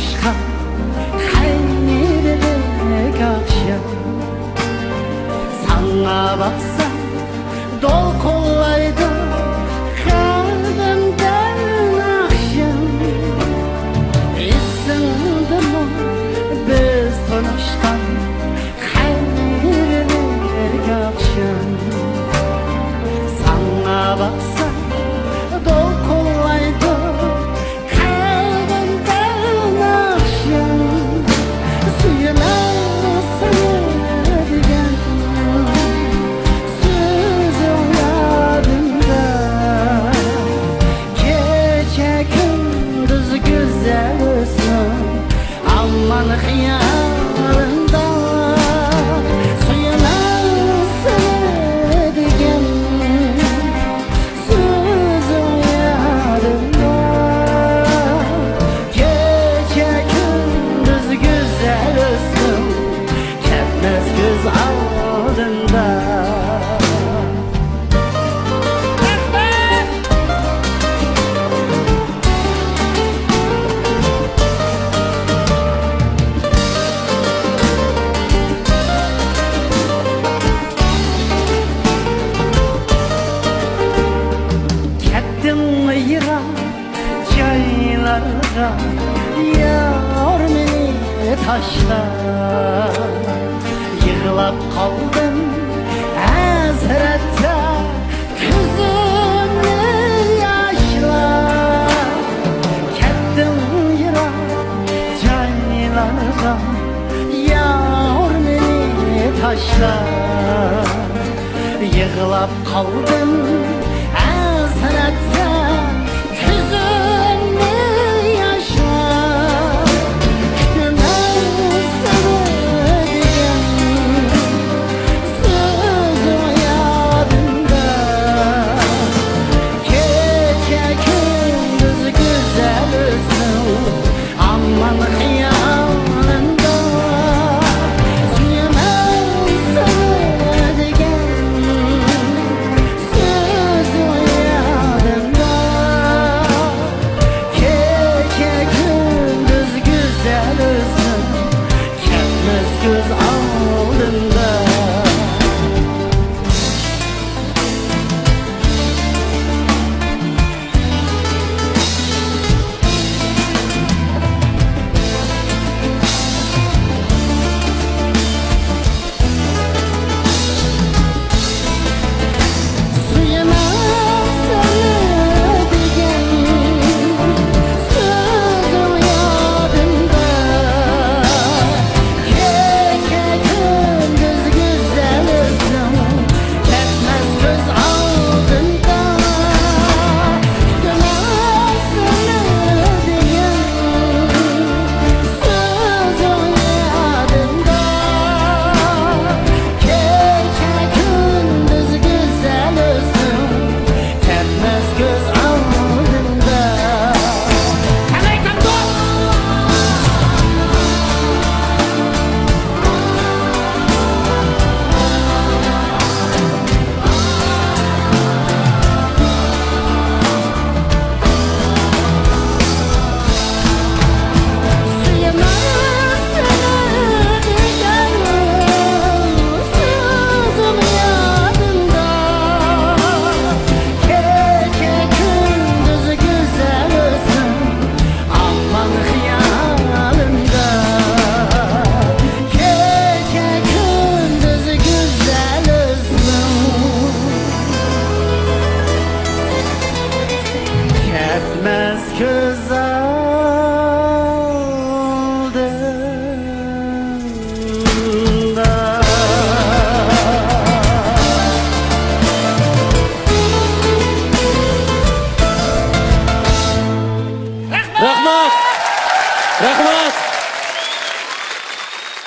tonuşkan hayırlık akşam. Sana baksam dol kollaydı kalbimden akşam. Esindi mi biz tonuşkan hayırlık akşam. Sana baksam dol kollaydı kalbimden akşam. Suyuna sevdiğim sözün yadımda. Gece gündüz güzelsin aman hıyarında. Suyuna sevdiğim sözün yadımda. Gece gündüz güzelsin ketmez göz aldında. Kettim yırak caylarga yar meni taşlar. Yığılap kaldım hasrette gözümde yaşlar. Kettim yırak caylarga yar meni taşlar. Yığılap kaldım